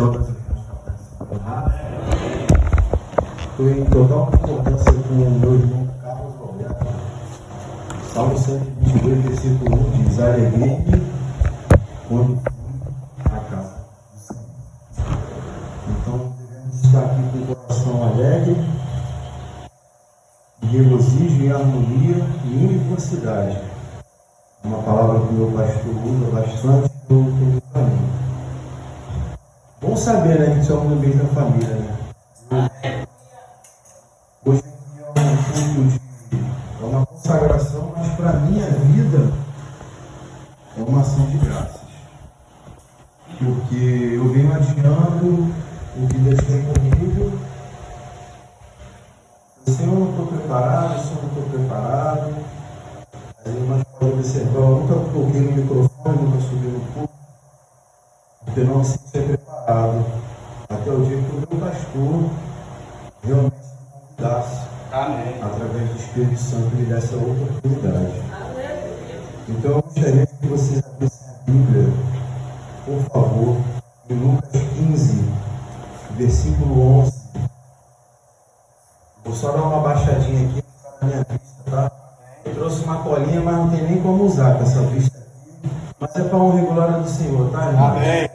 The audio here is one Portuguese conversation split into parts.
todas as participando. Estou em total concordância com o meu irmão Carlos Roberto. Salmo 122, versículo 1 diz: Alegrei-me quando fui à casa do Senhor. Então devemos estar aqui com o coração alegre, de regozijo e harmonia e uniforcidade. Uma palavra que o meu pastor usa bastante no caminho. Bom saber, né, que somos no meio da família, né? Hoje aqui é um culto é uma consagração, mas para a minha vida é uma ação de graças. Porque eu venho adiando o que Deus tem comigo. Se eu não estou preparado, se eu não estou preparado, as irmãs podem observar, eu nunca toquei no microfone, nunca subi no púlpito, porque não me sentia preparado. Até o dia que o meu pastor realmente me convidasse, amém, através do Espírito Santo, me desse a oportunidade. Então eu gostaria que vocês abrissem a Bíblia, por favor, em Lucas 15, versículo 11. Vou só dar uma baixadinha aqui na minha vista, tá? Eu trouxe uma colinha, mas não tem nem como usar com essa vista aqui. Mas é para honra e glória do Senhor, tá, irmão? Amém.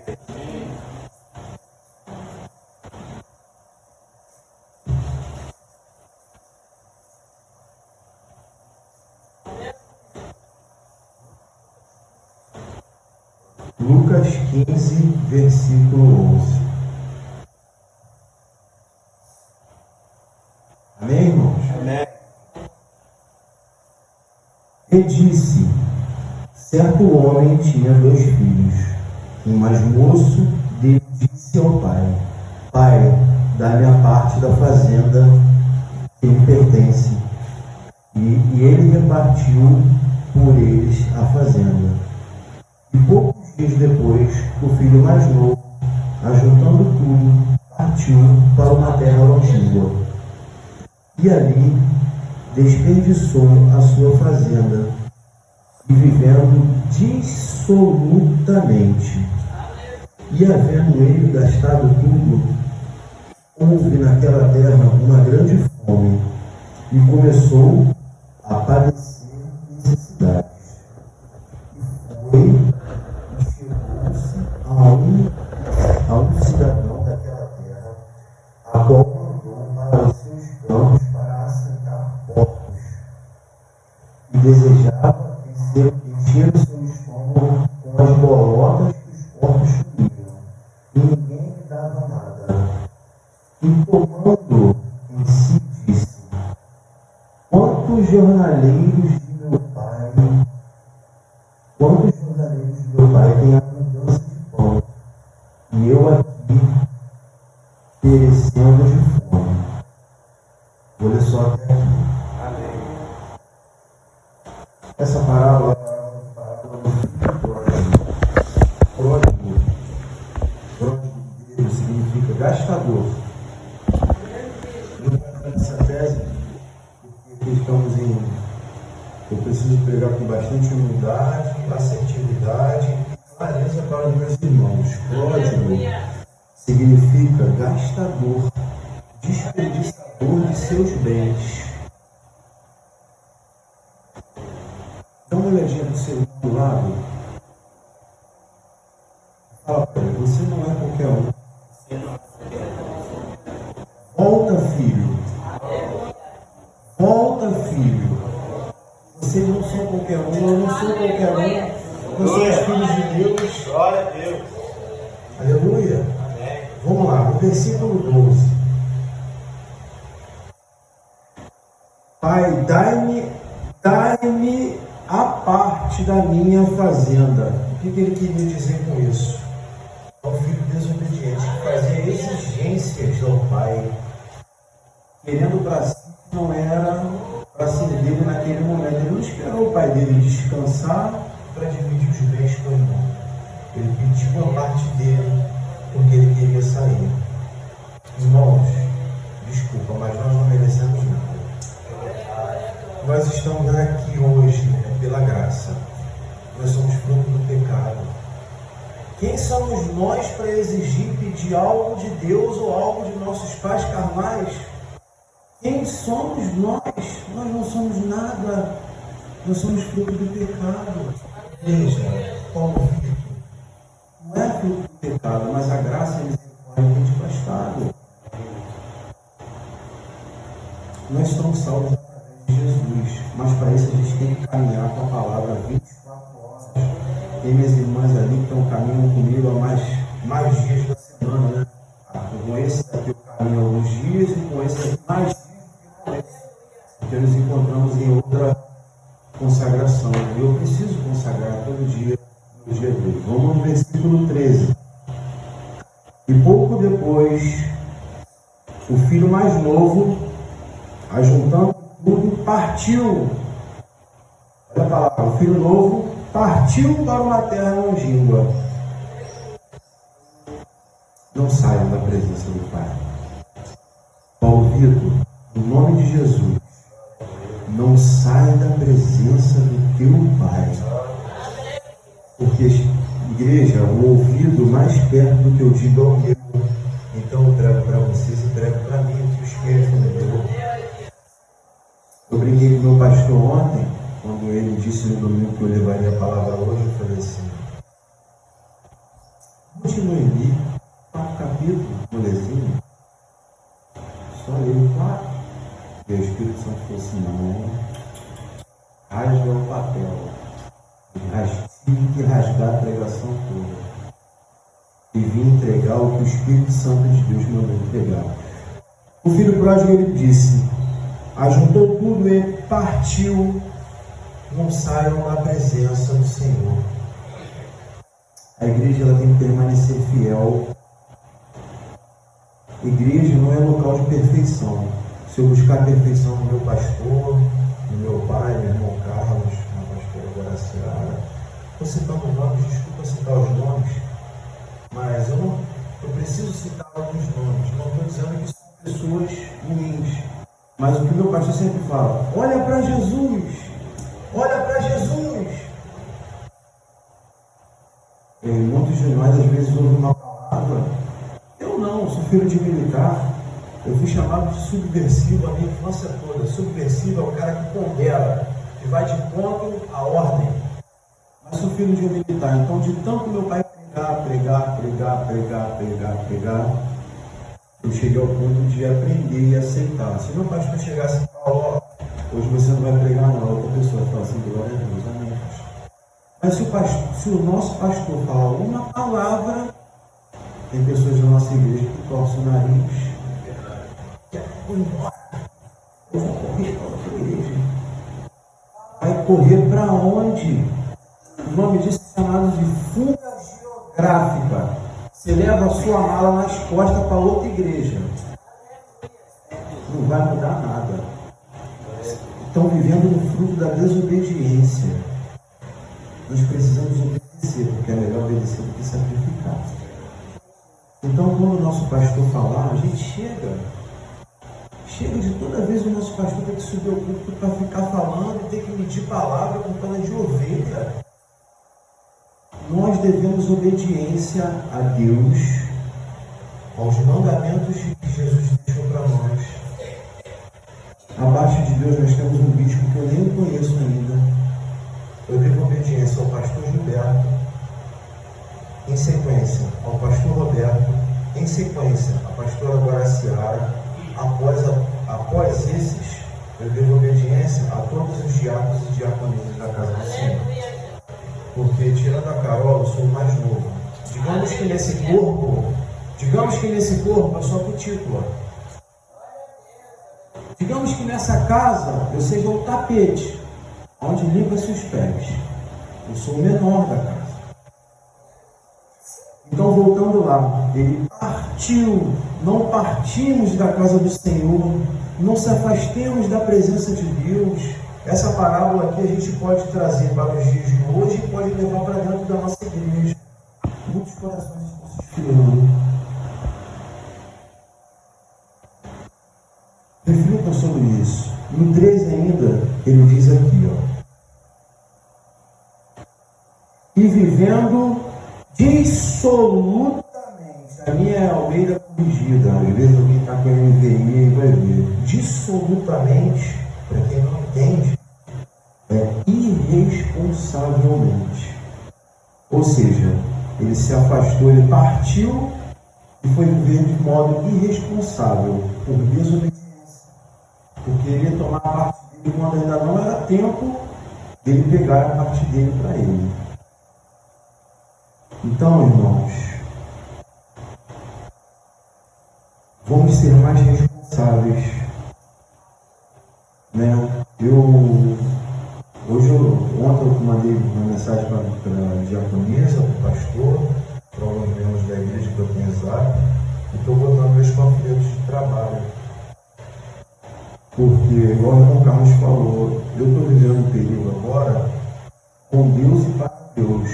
Lucas 15, versículo 11. Amém, irmãos? Amém. E disse: certo homem tinha 2 filhos. O mais moço dele disse ao pai: Pai, dá-me a parte da fazenda que lhe pertence. E ele repartiu por eles a fazenda. E poucos dias depois, o filho mais novo, ajuntando tudo, partiu para uma terra longínqua. E ali desperdiçou a sua fazenda, e vivendo dissolutamente. E havendo ele gastado tudo, houve naquela terra uma grande fome, e começou a padecer necessidades. E foi e chegou-se a um cidadão daquela terra, a qual mandou para os seus campos para assentar porcos, e desejava encher o seu estômago com as bolotas que os porcos comiam, e ninguém lhe dava nada. E tomando em si, disse: quantos jornaleiros de meu pai têm abundância de pão, e eu aqui perecendo de fome. Vou ler só até aqui. Amém. Essa parábola é uma parábola do filho pródigo. Pródigo grego significa gastador. Eu vou entrar nessa tese porque estamos em. Eu preciso pregar com bastante humildade, assertividade e clareza para os meus irmãos. Pródigo significa gastador, desperdiçador de seus bens. Dá uma olhadinha do seu do lado. Fala para ele: você não é qualquer um. Volta, filho. Volta, filho. Vocês não são qualquer um, eu não sou qualquer um. Nós somos filhos de Deus. Glória a Deus. Aleluia. Amém. Vamos lá, o versículo 12. Pai, dai-me a parte da minha fazenda. O que ele queria dizer com isso? Ao filho desobediente, que fazia exigências ao pai, querendo para si que não era para ser dele naquele momento. Ele não esperou o pai dele descansar para dividir os bens com o irmão. Ele pediu a parte dele porque ele queria sair. Irmãos, desculpa, mas nós não merecemos nada. Nós estamos aqui hoje pela graça. Nós somos fruto do pecado. Quem somos nós para exigir, pedir algo de Deus ou algo de nossos pais carnais? Quem somos nós? Nós não somos nada. Nós somos fruto do pecado. Veja, Paulo Vitor, não é fruto do pecado, mas a graça e a misericórdia tem te bastado. Nós somos salvos através de Jesus, mas para isso a gente tem que caminhar com a palavra 24 horas. Tem minhas irmãs ali que estão caminhando comigo há mais dias da semana, né? Com esse daqui eu caminho alguns dias e com esse daqui mais dias do que com esse. Porque nos encontramos em outra consagração. E eu preciso consagrar todo dia no dia dele. Vamos no versículo 13. E pouco depois, o filho mais novo, ajuntando tudo, partiu. Olha a palavra, o filho novo partiu para uma terra longínqua. Não saiam da presença do Pai. Paulo Vitor, em nome de Jesus, não sai da presença do teu Pai. Porque, igreja, o ouvido mais perto do que eu digo é o meu. Então eu trago para vocês e trago para mim o que o Espírito me deu. Eu brinquei com o meu pastor ontem, quando ele disse no domingo que eu levaria a palavra hoje, eu falei assim, continue ali, 4 capítulos, molezinho, só ele 4. E o Espírito Santo falou assim, não, rasga o papel, tive que rasgar a pregação toda. E vim entregar o que o Espírito Santo de Deus mandou entregar. O filho pródigo, ele disse, ajuntou tudo e partiu. Não saiam da presença do Senhor. A igreja, ela tem que permanecer fiel. Igreja não é local de perfeição. Se eu buscar perfeição no meu pastor, no meu pai, meu irmão Carlos, na pastora Graciara, estou citando nomes, desculpa citar os nomes, mas eu preciso citar alguns nomes. Não estou dizendo que são pessoas ruins. Mas o que meu pastor sempre fala, olha para Jesus, olha para Jesus. E muitos de nós às vezes ouvem uma palavra, eu não, sou filho de militar, eu fui chamado de subversivo a minha infância toda. Subversivo é o cara que pondera, que vai de encontro à ordem. Mas sou filho de um militar, então de tanto meu pai pregar, eu cheguei ao ponto de aprender e aceitar. Se meu pastor chegasse e falasse, hoje você não vai pregar não, outra pessoa fala assim, glória a Deus, amém. Mas se o nosso pastor falar uma palavra, tem pessoas da nossa igreja que torcem o nariz. Eu vou embora, eu vou correr para outra igreja. Vai correr para onde? O nome disso é chamado de fuga geográfica. Você leva a sua mala nas costas para outra igreja. Não vai mudar nada. Estão vivendo no fruto da desobediência. Nós precisamos obedecer, porque é melhor obedecer do que sacrificar. Então, quando o nosso pastor falar, a gente chega. Chega de toda vez o nosso pastor ter que subir ao púlpito para ficar falando e ter que medir palavra com pena de ovelha. Nós devemos obediência a Deus, aos mandamentos que Jesus deixou para nós. Abaixo de Deus nós temos um bispo que eu nem conheço ainda. Eu devo obediência ao pastor Gilberto, em sequência ao pastor Roberto, em sequência à pastora Guaraciara. Após esses, eu devo obediência a todos os diáconos e diaconisas da casa do Senhor. Porque, tirando a Carol, eu sou o mais novo. Digamos que nesse corpo eu sou a cutícula. Digamos que nessa casa eu seja o tapete, onde limpa-se os pés. Eu sou o menor da casa. Então, voltando lá, ele partiu. Não partimos da casa do Senhor, não se afastemos da presença de Deus. Essa parábola aqui a gente pode trazer para os dias de hoje e pode levar para dentro da nossa igreja. Muitos corações estão se esfriando. Reflitam sobre isso. No 13 ainda, ele diz aqui, ó. E vivendo dissolutamente. A minha é Almeida corrigida, às vezes alguém está com a NVI e vai ver. Dissolutamente, para quem não entende, é irresponsavelmente. Ou seja, ele se afastou, ele partiu e foi viver de modo irresponsável, por desobediência. Porque ele ia tomar a parte dele quando ainda não era tempo dele pegar a parte dele para ele. Então, irmãos, vamos ser mais responsáveis, né? Ontem eu mandei uma mensagem para a diaconisa, para o pastor, para alguns membros da igreja que eu tenho usado, e estou botando meus panfletos de trabalho. Porque, igual o irmão Carlos falou, eu estou vivendo um período agora com Deus e para Deus.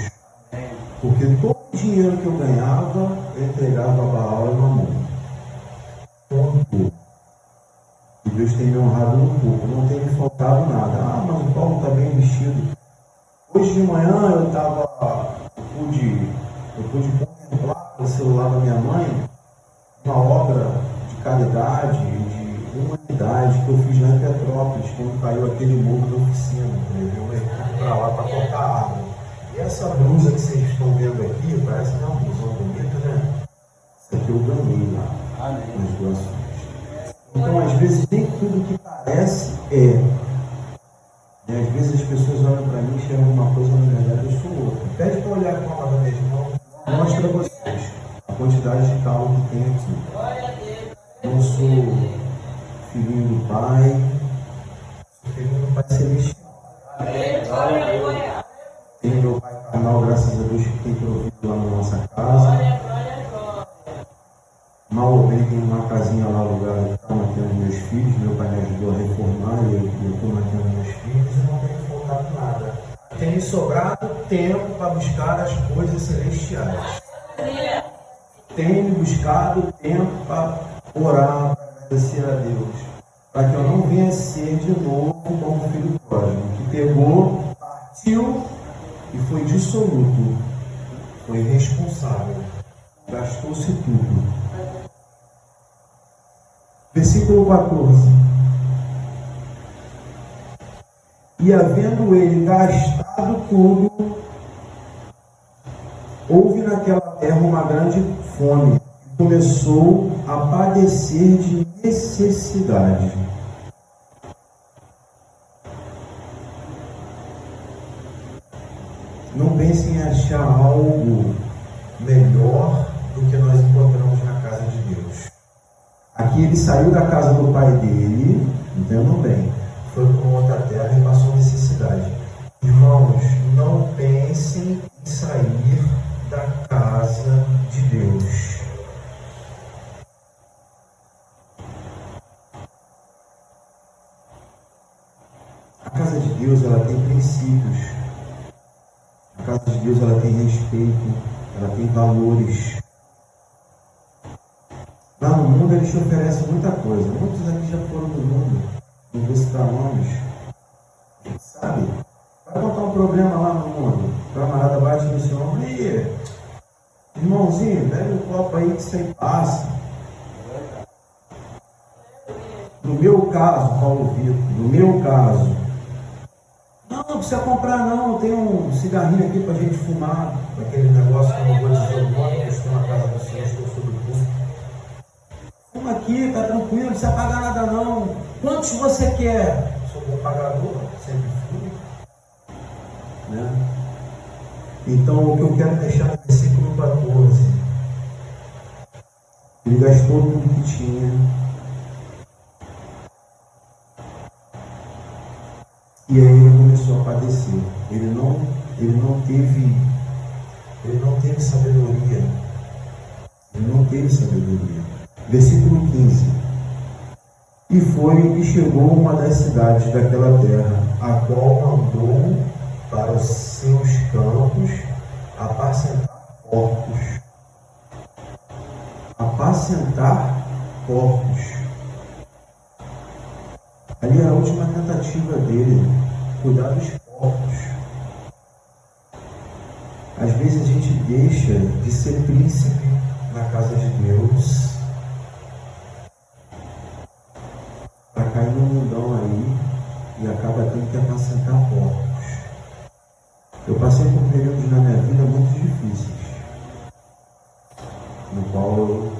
Porque todo o dinheiro que eu ganhava, eu entregava a Baal e Mamon. Todo. E Deus tem me honrado no pouco, não tem me faltado nada. Ah, mas o Paulo está bem vestido. Hoje de manhã eu pude contemplar no celular da minha mãe uma obra de caridade, de humanidade que eu fiz lá em Petrópolis, quando caiu aquele muro da oficina. Levei uma equipe para lá para cortar a árvore. E essa blusa que vocês estão vendo aqui, parece que é uma blusa bonita, né? Isso aqui eu ganhei lá nas doações. Então, às vezes, nem tudo que parece é. E às vezes as pessoas olham para mim e enxergam uma coisa, na verdade eu sou outra. Pede para olhar com a mão da minha mão, mostra para vocês a quantidade de calma que tem aqui. Não sou filhinho do Pai, sou filhinho do Pai Celestial. Tenho meu Pai carnal, graças a Deus, que tem provido lá na nossa casa. Mal ou bem, tem uma casinha lá, lugar onde estão mantendo meus filhos. Meu pai me ajudou a reformar e eu estou mantendo meus filhos e não tenho faltado nada. Tem me sobrado tempo para buscar as coisas celestiais. Tem me buscado tempo para orar, para agradecer a Deus. Para que eu não venha ser de novo como o filho pródigo, que pegou, partiu e foi dissoluto. Foi irresponsável. Gastou-se tudo. Versículo 14. E havendo ele gastado tudo, houve naquela terra uma grande fome, e começou a padecer de necessidade. Não pensem em achar algo melhor do que nós encontramos na casa de Deus. Aqui ele saiu da casa do pai dele, entendam bem, foi para uma outra terra e passou necessidade. Irmãos, não pensem em sair da casa de Deus. A casa de Deus, ela tem princípios. A casa de Deus, ela tem respeito, ela tem valores. Lá no mundo eles te oferecem muita coisa. Muitos aqui já foram do mundo. Não vou citar nomes. Sabe? Vai contar um problema lá no mundo. O camarada bate no seu ombro e irmãozinho, pega um copo aí que isso aí passa. No meu caso, Paulo Vitor, no meu caso, não precisa comprar não, tem um cigarrinho aqui pra gente fumar, aquele negócio que eu não vou dizer o nome, eu estou na casa do Senhor, estou sob o culto. Fuma aqui, tá tranquilo, não precisa pagar nada não. Quantos você quer? Sou bom pagador, sempre fui. Né? Então, o que eu quero deixar no versículo 14, ele gastou tudo que tinha. E aí ele começou a padecer. Ele não teve sabedoria. Ele não teve sabedoria. Versículo 15. E foi e chegou uma das cidades daquela terra, a qual mandou para os seus campos apacentar porcos. Apacentar porcos. Ali é a última tentativa dele, cuidar dos porcos. Às vezes vezes a gente deixa de ser príncipe na casa de Deus para cair no mundão aí e acaba tendo que apacentar porcos. Eu passei por períodos na minha vida muito difíceis, no qual eu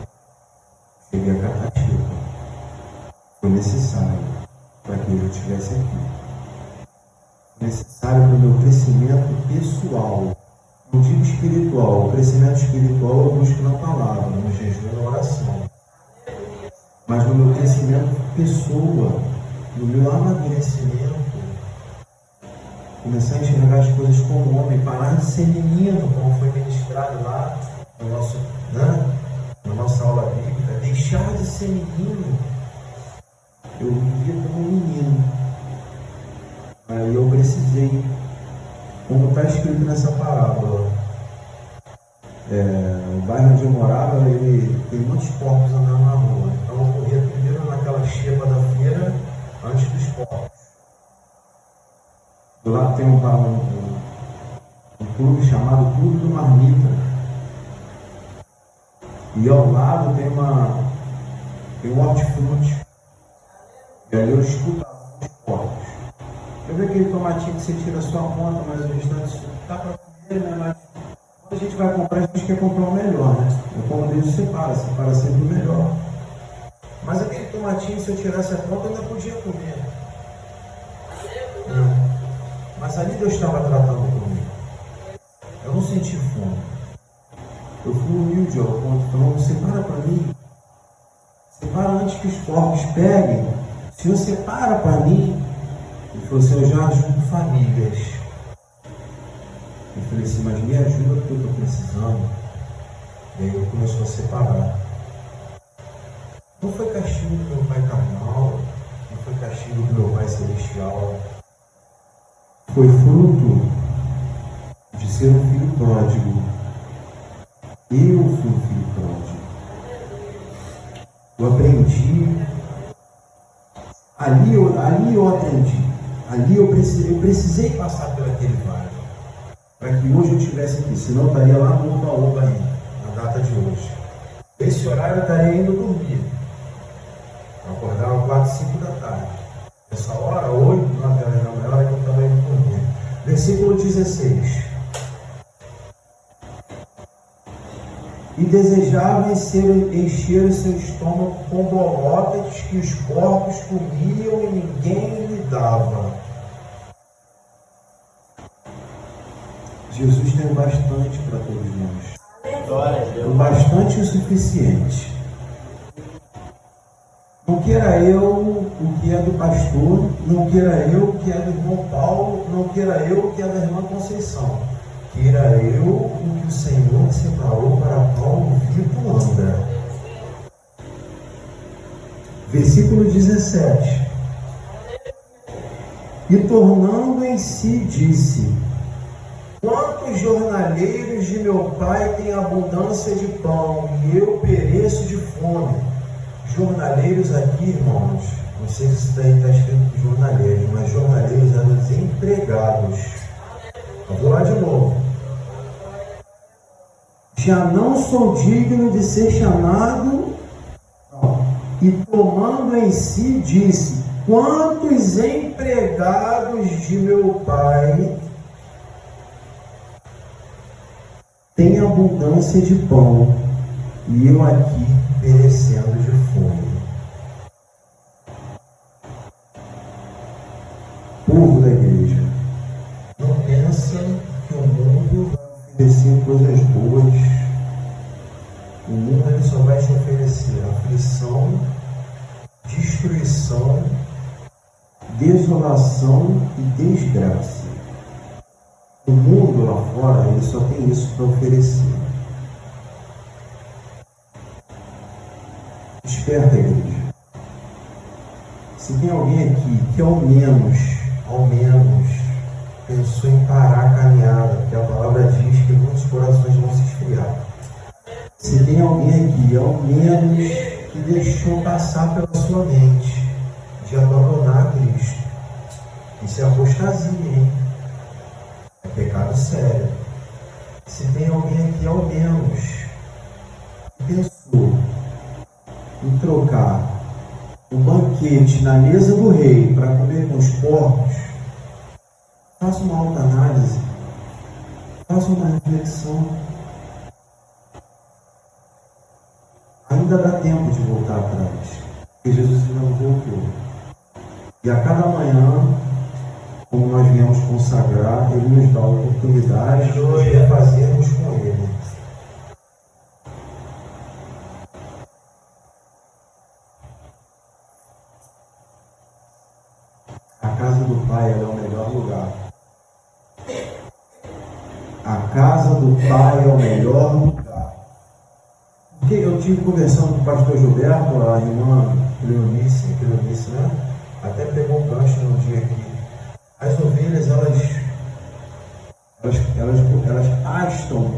cheguei a catativa. Foi necessário para que eu estivesse aqui. Foi necessário para o meu crescimento pessoal. Não digo espiritual. O crescimento espiritual eu busco na palavra, no jejum e na oração. Mas no meu crescimento pessoa, no meu amadurecimento, começar a enxergar as coisas como homem, parar de ser menino, como foi ministrado lá na nossa aula bíblica, deixar de ser menino. Eu vivia como um menino. Aí eu precisei, como está escrito nessa parábola, o bairro onde eu morava, ele tem muitos porcos andando na rua. Então eu corria primeiro naquela xepa da feira, antes dos porcos. Do lado tem um clube chamado Clube do Marmita. E ao lado tem um hortifruti. E ali eu escutava os porcos. Eu vi aquele tomatinho que você tira a sua conta, mas o restante dá para comer, né? Mas quando a gente vai comprar, a gente quer comprar o melhor, né? Eu, como Deus separa sempre o melhor. Mas aquele tomatinho, se eu tirasse a conta, eu ainda podia comer. Mas ali Deus estava tratando comigo. Eu não senti fome. Eu fui humilde ao ponto de falar, separa para mim. Separa antes que os porcos peguem. Senhor, separa para mim. Ele falou assim, eu já ajudo famílias. Eu falei assim, mas me ajuda porque eu estou precisando. E aí ele começou a separar. Não foi castigo do meu pai carnal, não foi castigo do meu pai celestial. Foi fruto de ser um filho pródigo. Eu fui um filho pródigo. Eu aprendi. Ali eu aprendi. Ali eu precisei passar por aquele vale. Para que hoje eu estivesse aqui. Senão eu estaria lá no Oba-Oba ainda, na data de hoje. Esse horário eu estaria indo dormir. Eu acordava 4, 5 da tarde. Essa hora, 8, 9 horas da manhã, hora que eu estava indo dormir. Versículo 16. E desejava encher o seu estômago com bolotas que os porcos comiam e ninguém lhe dava. Jesus tem bastante para todos nós. O bastante e o suficiente. Não queira eu o que é do pastor, não queira eu o que é do irmão Paulo, não queira eu o que é da irmã Conceição. Queira eu o que o Senhor separou para Paulo Vitor anda. Versículo 17. E tornando em si, disse: quantos jornaleiros de meu pai têm abundância de pão, e eu pereço de fome. Jornaleiros aqui, irmãos, não sei se isso daí está escrito jornaleiros, mas jornaleiros eram desempregados. Eu vou lá de novo. Já não sou digno de ser chamado, e tomando em si, disse: quantos empregados de meu pai têm abundância de pão, e eu aqui perecendo de fome. Povo da igreja, não pensa que o mundo vai oferecer coisas boas. O mundo ele só vai te oferecer aflição, destruição, desolação e desgraça. O mundo lá fora ele só tem isso para oferecer. Desperta, igreja. Se tem alguém aqui que ao menos, pensou em parar a caminhada, porque a palavra diz que muitos corações vão se esfriar. Se tem alguém aqui, ao menos, que deixou passar pela sua mente de abandonar Cristo, isso é apostasia, hein? É pecado sério. Se tem alguém aqui ao menos que pensou em trocar o banquete na mesa do rei para comer com os porcos, faça uma autoanálise, faça uma reflexão. Ainda dá tempo de voltar atrás, porque Jesus ainda não voltou. E a cada manhã, como nós viemos consagrar, Ele nos dá a oportunidade de nós refazermos com Ele. A casa do Pai é o melhor lugar. A casa do Pai é o melhor lugar. Porque eu tive conversando com o pastor Gilberto, a irmã Cleonice, né? Até pegou um gancho num dia aqui. As ovelhas, elas pastam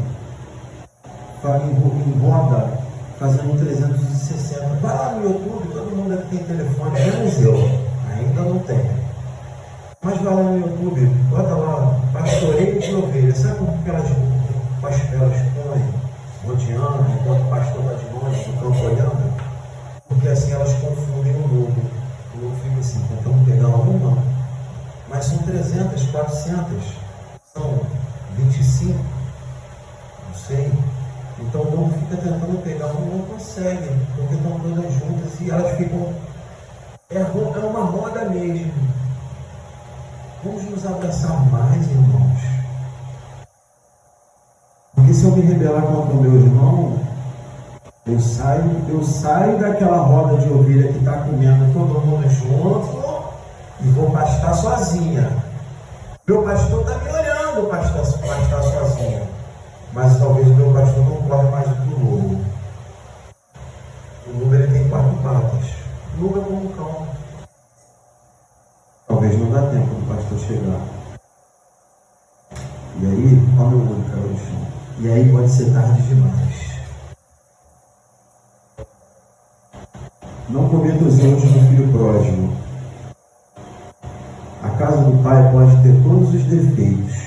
em roda, fazendo 360. Vai lá no YouTube, todo mundo aqui tem telefone, menos eu, ainda não tenho. Mas vai lá no YouTube, bota lá, pastoreio de ovelhas. Sabe como que elas põem rodeando, enquanto o pastor está de longe, no campo olhando? Porque assim elas confundem o lobo. O lobo fica assim, tentando pegar uma, mas são 300, 400, são 25, não sei. Então o lobo fica tentando pegar uma e não consegue, porque estão todas juntas e elas ficam. É uma roda mesmo. Vamos nos abraçar mais, irmãos. Porque se eu me rebelar contra o meu irmão, eu saio daquela roda de ovelha que está comendo todo mundo junto e vou pastar sozinha. Meu pastor está me olhando pastar sozinha. Mas talvez o meu pastor não corre mais do que o lobo. O lobo ele tem 4 patas. O lobo é como um cão. Talvez não dá tempo do pastor chegar. E aí, olha o meu olho caiu no chão. E aí pode ser tarde demais. Não cometa os erros do filho pródigo. A casa do pai pode ter todos os defeitos.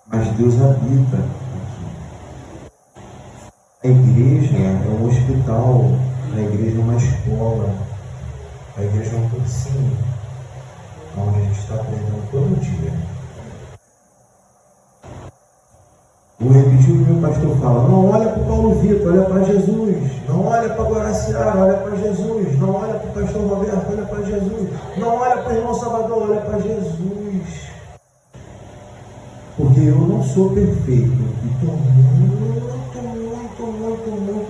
Mas Deus habita aqui. A igreja é um hospital. A igreja é uma escola, a igreja é um cursinho, onde a gente está aprendendo todo dia. Vou repetir o que o meu pastor fala: não olha para o Paulo Vitor, olha para Jesus. Não olha para a Guaraciara, olha para Jesus. Não olha para o pastor Roberto, olha para Jesus. Não olha para o irmão Salvador, olha para Jesus. Porque eu não sou perfeito e estou muito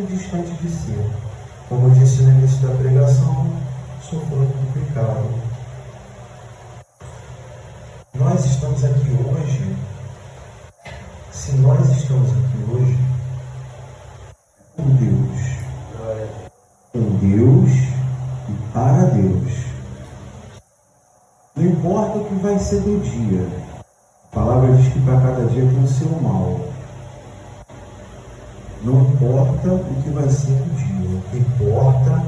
distante de ser. Como eu disse no início da pregação, sou fruto do pecado. Nós estamos aqui hoje, se nós estamos aqui hoje, com Deus e para Deus. Não importa o que vai ser do dia. A palavra diz que para cada dia tem o seu mal. Não importa o que vai ser do dia. O que importa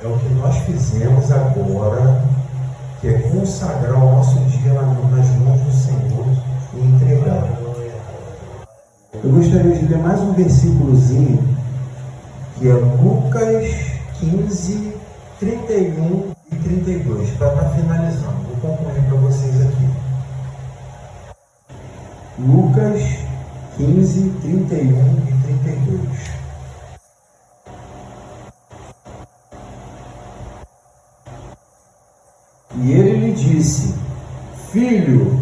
é o que nós fizemos agora, que é consagrar o nosso dia nas mãos do Senhor e entregar. Eu gostaria de ler mais um versículozinho, que é Lucas 15, 31 e 32, para estar finalizando. Vou concluir para vocês aqui. Lucas 15, 31 e 32. E ele lhe disse: Filho,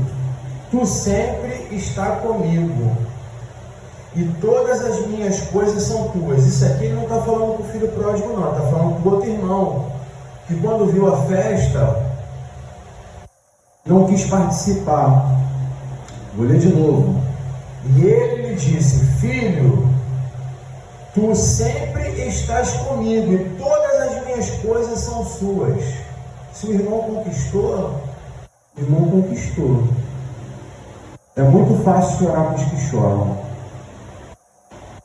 tu sempre está comigo, e todas as minhas coisas são tuas. Isso aqui ele não está falando com o filho pródigo, não, está falando com o outro irmão, que quando viu a festa, não quis participar. Vou ler de novo. E ele lhe disse: Filho, tu sempre estás comigo, e todas as minhas coisas são suas. Se o irmão conquistou, o irmão conquistou. É muito fácil chorar com os que choram.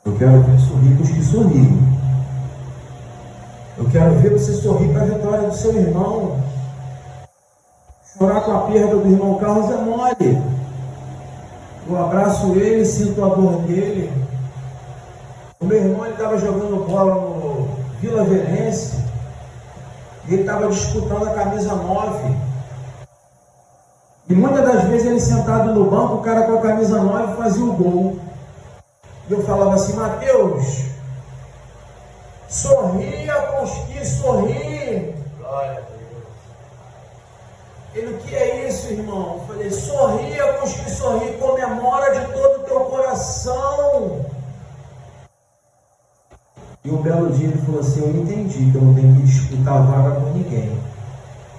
Eu quero ver sorrir com os que sorriem. Eu quero ver você sorrir para a vitória do seu irmão. Chorar com a perda do irmão Carlos é mole. Eu abraço ele, sinto a dor dele. O meu irmão estava jogando bola no Vila Verense e ele estava disputando a camisa 9. E muitas das vezes ele sentado no banco, o cara com a camisa 9 fazia o gol. E eu falava assim: Mateus, sorria com os que sorri. Glória a Deus. Ele: o que é isso, irmão? Eu falei: sorria com os que sorri, comemora de todo o teu coração. E um belo dia ele falou assim: eu entendi que eu não tenho que disputar vaga com ninguém.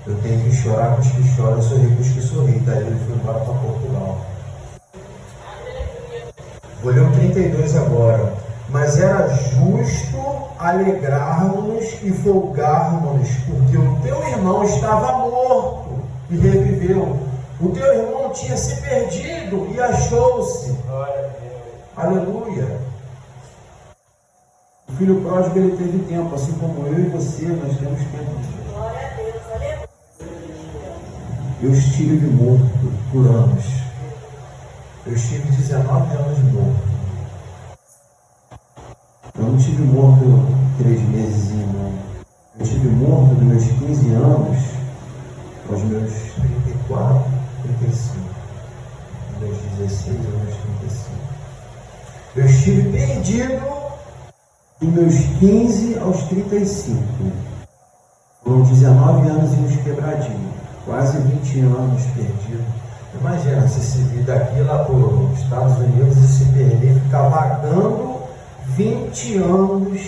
Eu tenho que chorar com os que choram e sorrir com os que sorriem. Daí ele foi embora para Portugal. Vou ler o 32 agora. Mas era justo alegrarmos e folgarmos, porque o teu irmão estava morto e reviveu. O teu irmão tinha se perdido e achou-se. Aleluia. O filho pródigo, ele teve tempo, assim como eu e você, nós temos tempo. Eu estive morto por anos. Eu estive 19 anos morto. Eu não estive morto 3 meses, não. Eu estive morto dos meus 15 anos aos meus 34, 35. Dos meus 16 aos meus 35. Eu estive perdido dos meus 15 aos 35. Foram 19 anos e uns quebradinhos. Quase 20 anos perdido. Imagina se se vir daqui lá para os Estados Unidos e se perder, ficar vagando 20 anos.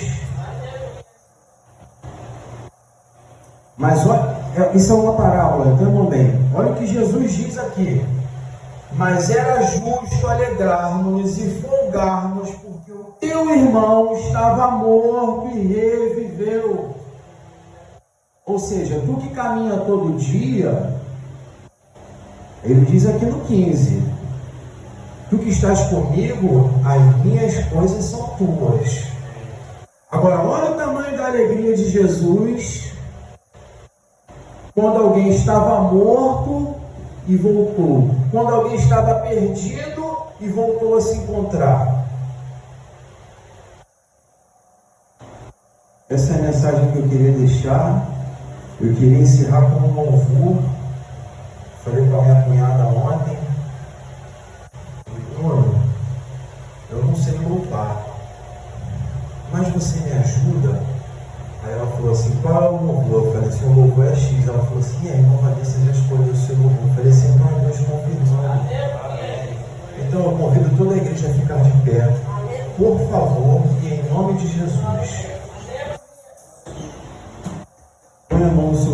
Mas olha, isso é uma parábola, entendam bem. Olha o que Jesus diz aqui. Mas era justo alegrarmos e folgarmos, porque o teu irmão estava morto e reviveu. Ou seja, tu que caminha todo dia, ele diz aqui no 15, tu que estás comigo, as minhas coisas são tuas. Agora, olha o tamanho da alegria de Jesus, quando alguém estava morto e voltou, quando alguém estava perdido e voltou a se encontrar. Essa é a mensagem que eu queria deixar. Eu queria encerrar com um louvor. Falei com a minha cunhada ontem: Bruno, eu não sei louvar, mas você me ajuda? Aí ela falou assim: qual é o louvor? Eu falei assim: o louvor é X. Ela falou assim: e aí, irmã Vanessa já escolheu o seu louvor? Eu falei assim: nós dois confirmamos. Então eu convido toda a igreja a ficar de pé, por favor, e em nome de Jesus. Põe a mão no seu